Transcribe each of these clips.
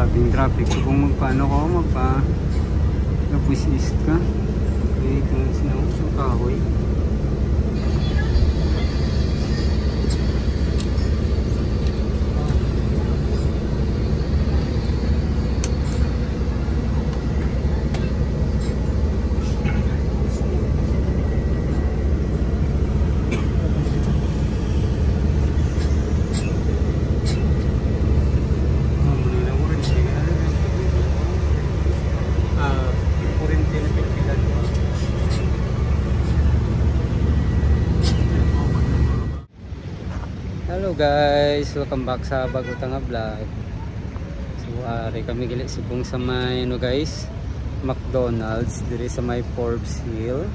grabing traffic. So kung magpaano ko, magpa-push-east ka. Okay, kung sinaw sa kahoy. Hello guys, welcome back sa bagong nga vlog. So ari kami gali subong sa may guys, McDonald's diri sa may Forbes Hill.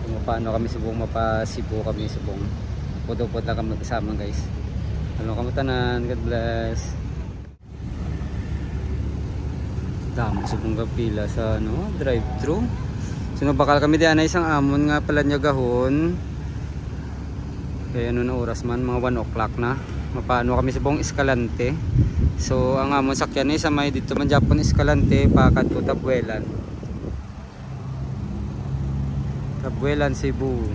Kung paano kami subong mapasibo kami subong. Pudupod na kami kasama guys. Ano kamutanan, God bless. Dami subong kapila sa drive-thru. So bakal kami diyan isang amon nga pala niya gahon. Kaya ano na oras man, mga 1 o'clock na. Mapano kami sa buong Escalante. So ang amon sakyan sa may dito man Japon Escalante, pakat po Tabuelan. Tabuelan, Cebu.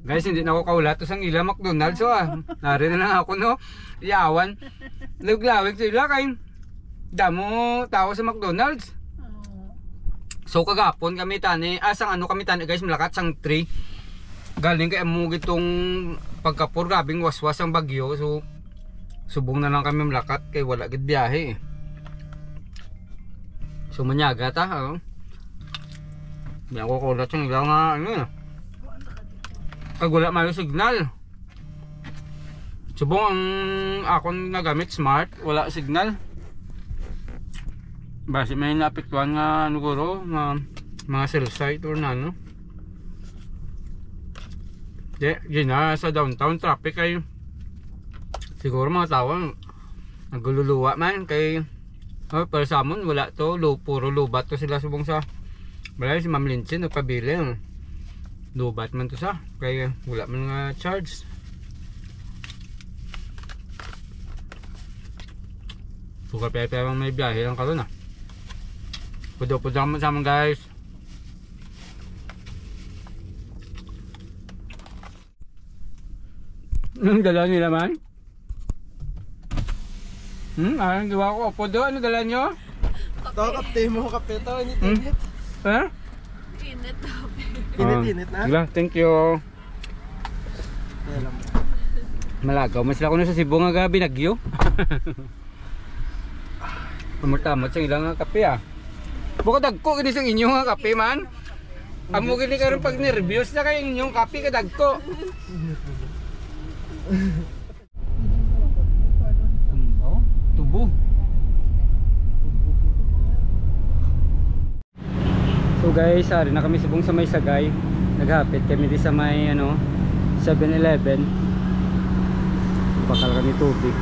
Guys, hindi na ako kaulat to sang ila McDonald's. So nari na lang ako iyawan. Laglawig sa ila kay damo tao sa McDonald's. So kagapon kami tani, sang kami tani guys, malakat sang 3. Galing kay amo gitong pagkapur, grabing waswas ang bagyo. So subong na lang kami malakat kay wala gid biyahe. So manyaga ta, Di ako kulat yung ilang kag wala mayo signal. Subong ang akong nagamit smart, wala signal. Basi may naapektuhan nga guro mga cell site or nano. Gina sa downtown traffic kay siguro mga tao nagluluwa man kay para sa amon wala to, puro lubat to sila subong sa balay si Ma'am Lindsay nagpabili. Lubat man to sa kay wala man nga charge. Suka pepe may biyahe lang karon Pudo-pudo naman sa amin guys. Anong dala nila man? Anong gawa ko? Pudo, ano dala nyo? Ito, kapte mo, kape to. Init-init. Ha? Init to. Init-init na? Sige, thank you. Malagaw, mas ko na sa Cebu nga gabi, nagyo. Pamurtamot sa ilang kape Buka dagko kini sang inyong kape man. Amo gini karon pag nervyos na kay inyong kape kadagko. Tubo. So guys, ari na kami subong sa may Sagay. Naghapit kami di sa may 7-Eleven. Bakal kami tubig.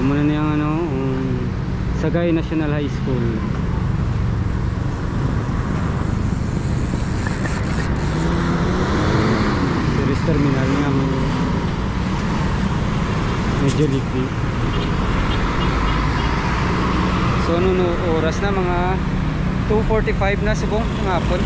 Muna na yung Sagay National High School. Service terminal nga medyo lipi. So oras na mga 2:45 na subong ng hapon.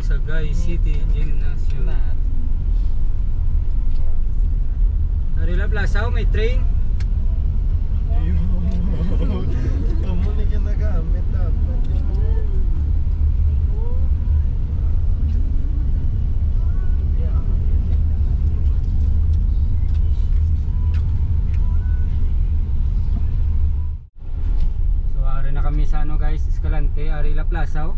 Sagay City Gymnasium. Narila Plaza, may train. Kamu ni ginagamit dapat. So ari na kami sa guys, Escalante, Arila Plaza.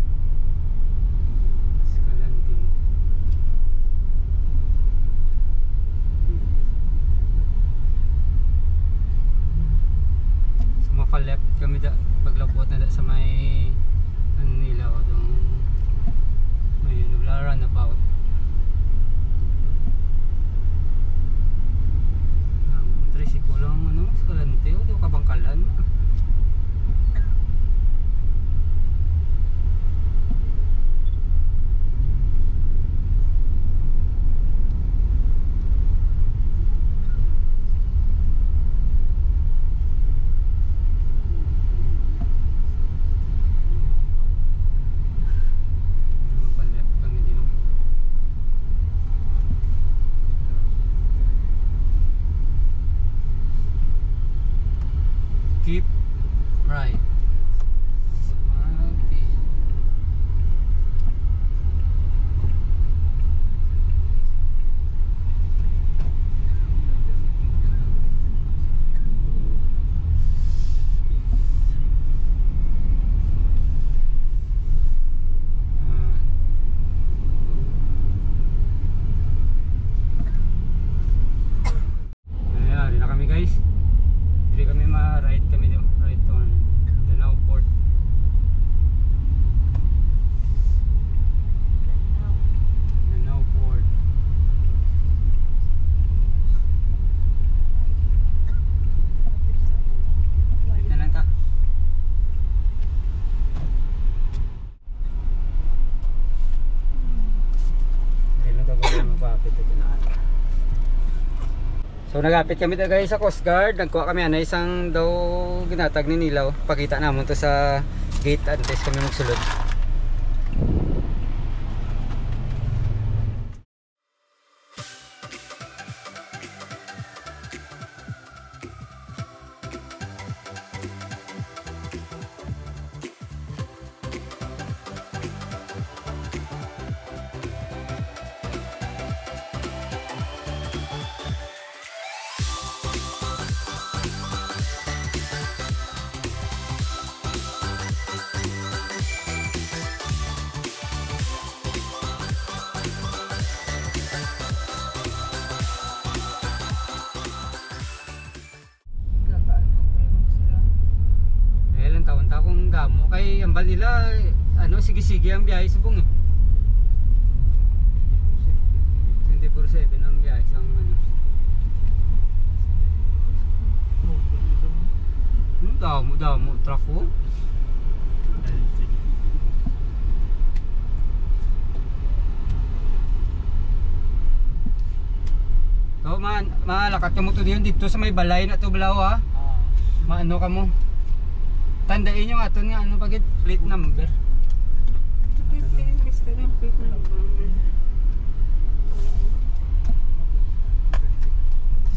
So nagapit kami na guys sa Coast Guard. Nagkuha kami na isang daw ginatag ni Nilaw. Pakita naman to sa gate antes kami magsulod. Taon-taon gamo kay ambal nila ano sige-sige ang biyahe subong eh. 24/7 ang biyahe sang ano. Damo truck ko. So malakat ka mo to diyon dito sa may balay na to Balaw ha. Maano ka mo? Tandain yung aton nga ano pagit plate number.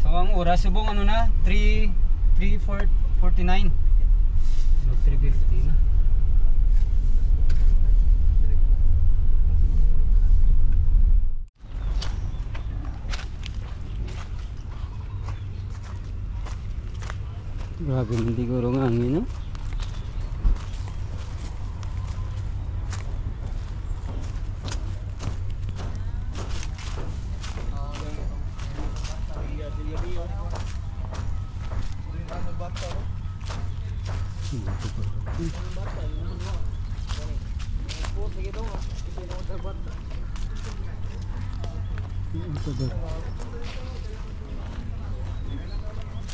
So ang oras subong ano na 3:49. No 3:50 na. Grabe hindi gurong angin no.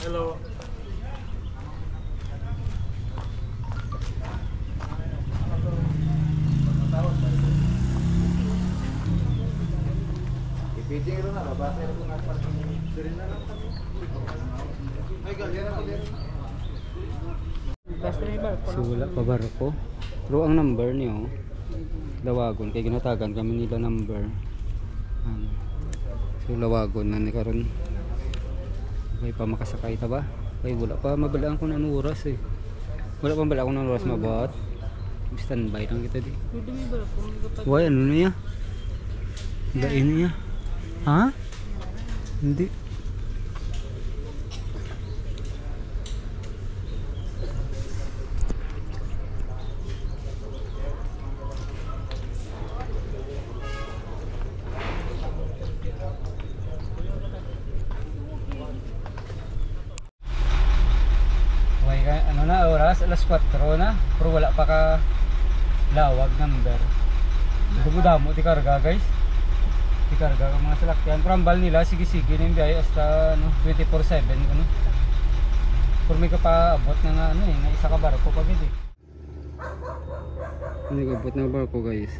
Hello. Ipiting ito na, babasa ito nga parking rin na lang kami. Ay, galing na ulit. So wala pa barko. Pero ang number niyo Lawagon kay ginatagan kami nila number. So Lawagon na ni karon. May pa makasakay ta ba? Kay wala pa mabalaan ko na anong oras eh. Wala pa mabalaan ko ng oras mabat. Standby lang kita di. Why ano niya? Dain niya. Ha? Hindi. Ano na oras? Alas 4 na. Pero wala pa ka lawag number. Damo ti karga guys. Ti karga ang mga salakyan. Pero ang bal nila sige-sige na yung biyahe hasta ano, 24/7 ano. Pero may ka pa abot na nga ano eh, na isa ka barko pagid eh. Hindi ka abot na barko guys.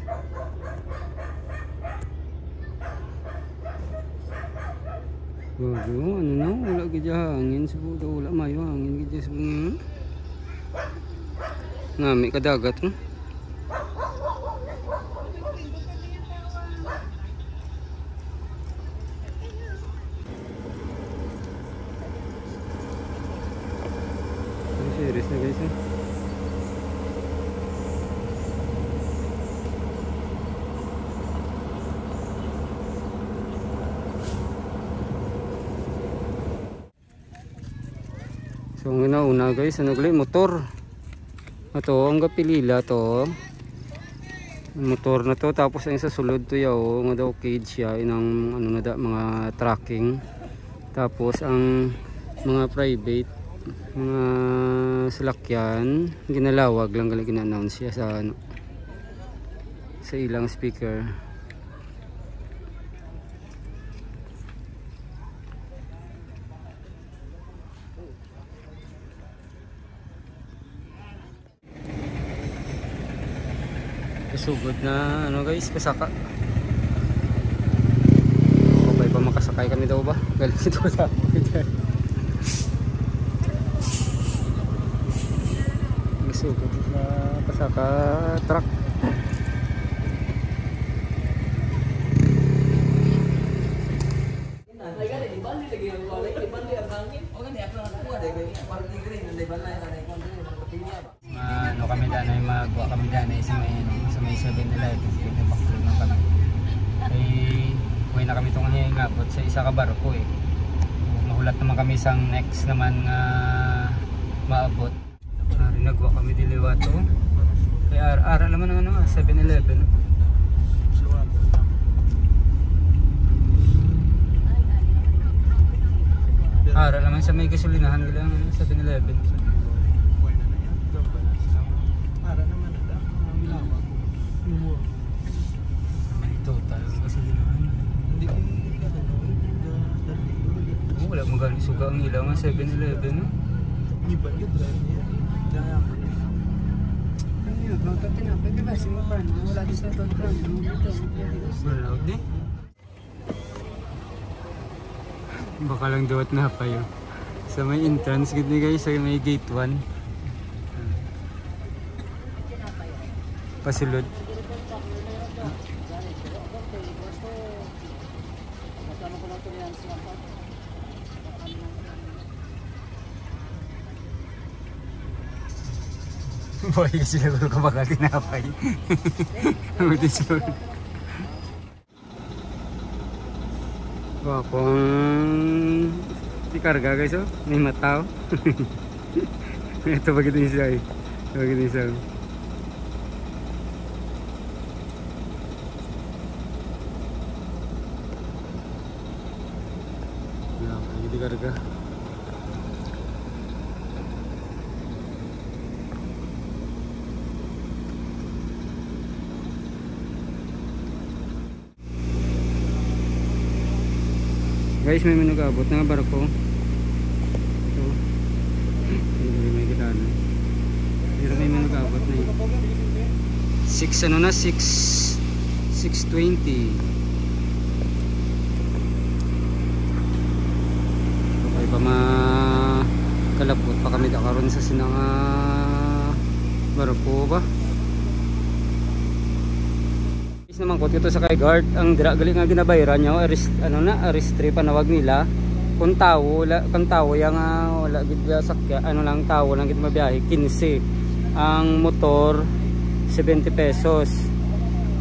Bago, ano na, wala gidya hangin sa buda, wala mayo hangin gidya sa mga ngami kadagat no? Serious na guys eh. So ang una guys, ano gali motor. Ato ang gapilila to. Ang motor na to tapos ang sa sulod to yaw nga daw cage siya inang ano na da mga tracking. Tapos ang mga private mga salakyan ginalawag lang gali gina-announce siya sa ano sa ilang speaker. Sugod na ano guys, kasaka. Okay pa makasakay. Sakay kami daw ba? Galing ito sa masuko sa pasaka truck. Ano kami danay magwa kami danay sa may 7-Eleven sa bakto na kami. Ay uwi na kami tong hingabot sa isa ka barko eh. Mahulat naman kami sang next naman maabot. Nagwa kami diliwato. Kaya ara naman ng ano 7-Eleven. Ara naman sa may gasolinahan gila ng 7-Eleven. Para naman na lama. Total gasolinahan. Hindi Wala magaling suga ang ilaw ng 7-Eleven. No? iba yun drive niya. Kaya Ano yun? Mga tinapay. Diba? Simapan. Wala din sa total plan. Wala di. Baka lang duwat na pa yun. Sa may entrance gid ni guys, sa may gate 1. Pasulod. Boy, sila ko baka tinapay. Buti siya. Wapong dikarga guys oh, may mataw. Ito bagay din siya eh. Bagay din siya. Nah, dikarga. Guys, may nag-abot na barko. Ito. Hindi may kita na. Pero may nag-abot na 6 ano na 6:20. Okay pa kalapot pa kami karon sa sinang barko ba? Naman ko dito sa kay guard ang dira gali nga ginabayaran niya arrest 3 panawag nila kung tawo yang wala gid sakya lang tawo lang gid mabiyahe 15 ang motor 70 pesos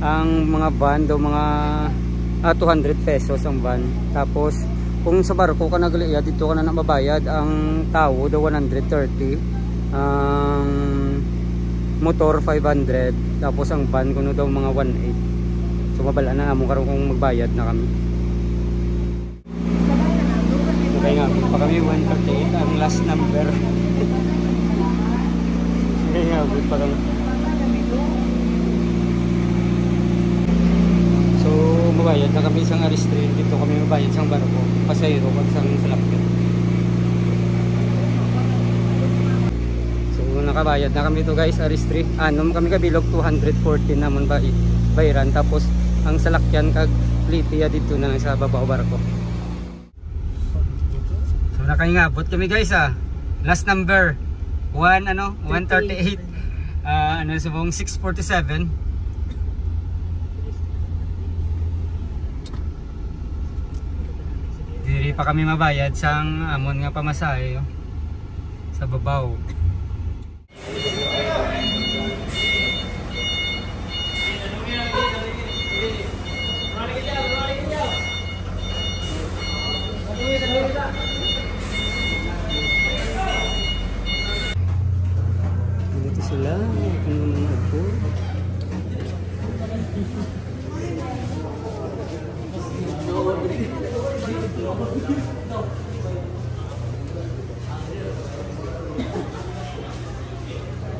ang mga van daw mga 200 pesos ang van tapos kung sa barko ka nagali dito ka na mabayad ang tawo daw 130 ang motor 500 tapos ang van kuno daw mga 18. So mabala na mo karon kung magbayad na kami. Okay nga, pa kami 138 ang last number. Okay nga, pa kami. So mabayad na kami isang aristri dito kami mabayad sang barko, pasayro pag sang salakyan. So nakabayad na kami to guys, aristri. Anom kami kabilog 214 namon bayaran tapos ang salakyan kag lipiya dito na sa babaw barko. So nakaingabot kami guys last number 138 subong 647. Diri pa kami mabayad sang amon nga pamasahe sa babaw. Dito sila, ano mga po.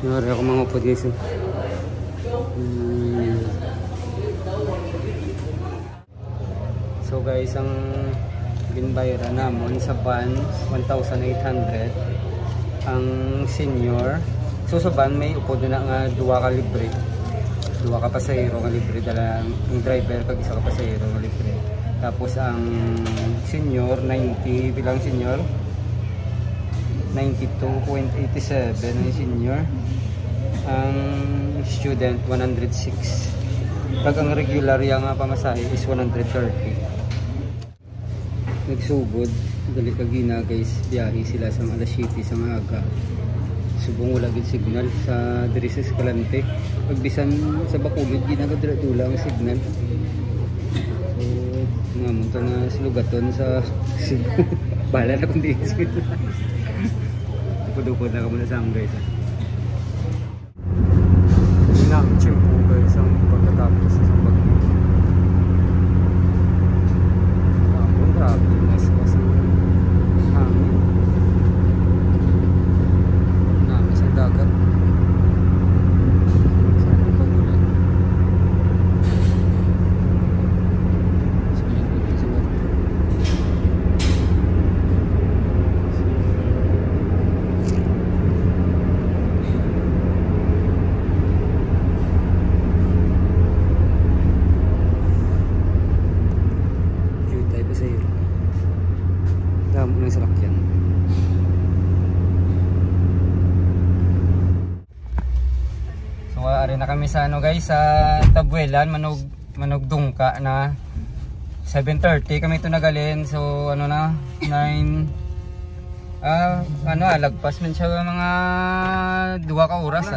Nari ako mga po guys. So guys, ang ginbayra namon sa van 1,800 ang senior. So sa van may upod na nga 2 ka libre, 2 ka pasahero nga libre dala ang driver kag isa ka pasahero nga libre. Tapos ang senior 90 bilang senior 92.87 ang senior. Ang student 106. Pag ang regular yung pamasahe is 130. Nagsugod dali kagina guys, biyahe sila sa alas 7 sa aga. Subong wala gid signal sa diri sa Escalante. Pagbisan sa Bacolod ginagdula ang signal. So nga mo na slugaton sa Cebu. Bala na kundi signal. Dupod na ka muna sa guys. Chimpo guys ang pagkatapos sa pag-ibig. Grabe mas hangin. Namin sa dagat. Sana pagulan. Salakyan. So ari na kami sa ano guys, sa Tabuelan, manog dungka na 7:30 kami ito nagalin. So ano na 9 lagpas man siya mga 2 ka oras.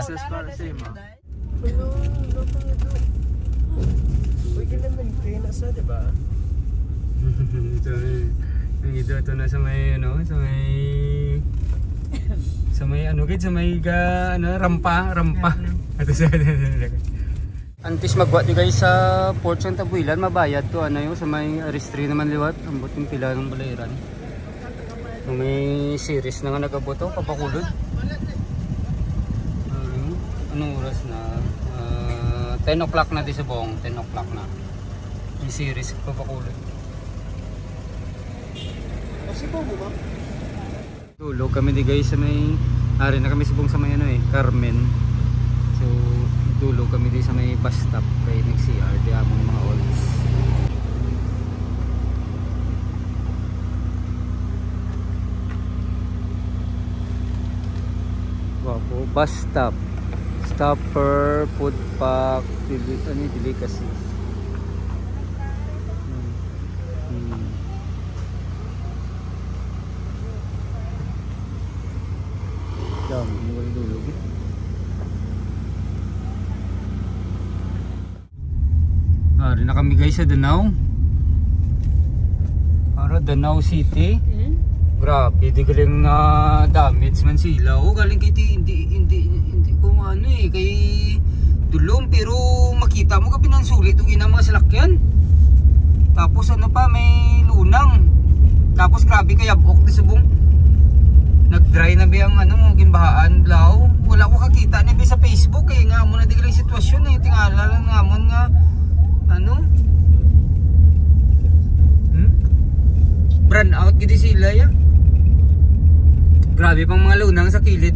Ito na sa may rampa. Ato sa antis magwa di guys sa Port sa Tabuelan, mabayad to sa may aristri naman liwat, ambot yung pila ng Balayran. So may series na nga nagaboto papakulod. Anong oras na? 10 o'clock na di sa buong, 10 o'clock na. May series papakulod. Tulog kami di guys sa may ari na kami subong sa may Carmen. So tulog kami di sa may bus stop kay nag-CR di among mga olds. Wapo bus stop. Stopper, food pack, delicacy. Ari na kami guys sa Danau. Danau City. Grabe, di galing na damage man sila. Galing kay hindi ko kay dulong, pero makita mo ka pinansulit og ina mga salakyan. Tapos may lunang. Tapos grabe kay abok di subong. Nag-dry na ba ang ginbahaan blaw? Wala ko kakita ni sa Facebook nga mo na di galing sitwasyon tingala lang nga mo nga brand out gid sila ya. Grabe pang mga lunang sa kilid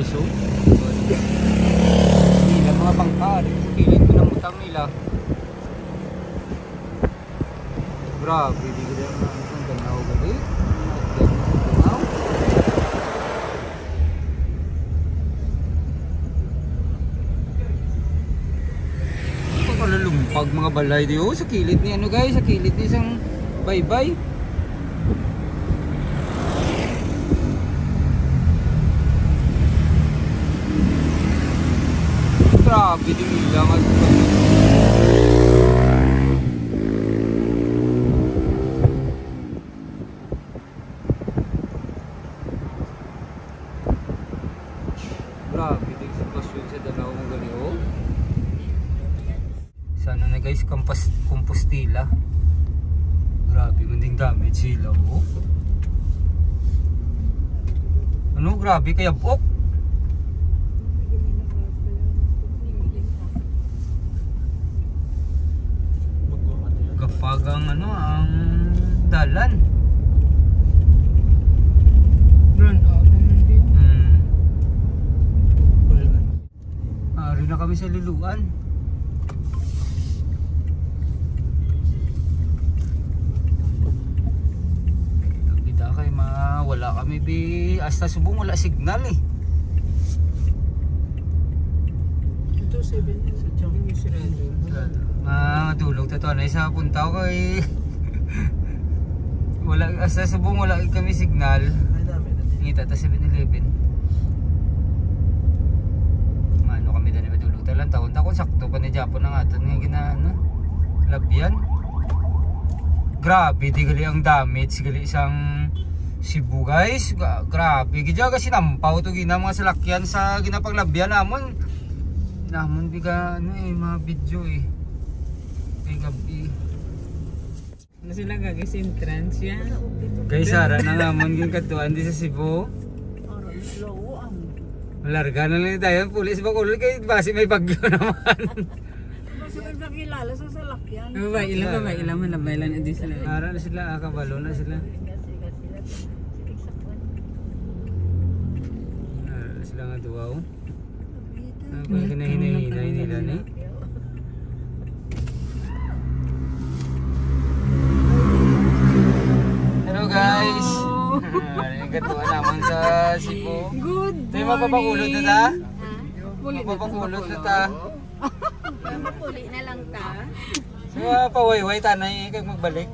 So, nila mga bangka sa kilid ko ng utang nila. Grabe, di ko lang ang Danau gali. Lumpag mga balay di sa kilid ni guys, sa kilid ni isang baybay. Grabe din nila grabe din sitwasyon sa Danau ng Galio. Sana na guys, Compostela. Grabe, manding damage sila grabe kaya bok. Kapag ang ang dalan. kami sa luluan. Kita kay wala kami hasta subong wala signal eh. Ito 7 sa tiyan yung sirado. Madulog ta to na isa punta ko kay wala hasta subong wala kami signal. Ay dami na din. Ngita ta 7-Eleven. Mano kami dali madulog ta lang taon ta kung sakto pa ni Japon ang aton nga ginaano. Labyan. Grabe di gali ang damage gali isang Cebu guys. Grabe gidya kasi nampaw to gina mga salakyan sa ginapaglabyan namon. Namon biga mga video eh. Ay gabi. Ano sila gagawin entrance yan? Guys, sara na namon yung katuan di sa Cebu. Malarga na lang tayo. Pulis ba kulol kay base may bagyo naman. Kasi may nakilala sa salakyan. Ilang malabay lang din sila. Ara na sila, kabalo na sila. Ara na sila nga duwaw. Kung kinahinay nila ni. Hello guys! Yung katuan naman sa Cebu. Good Ito yung mapapakulot na ta? Puli Mapapakulot na ta. Mapuli na lang ta. So, pawayway tanay kag magbalik.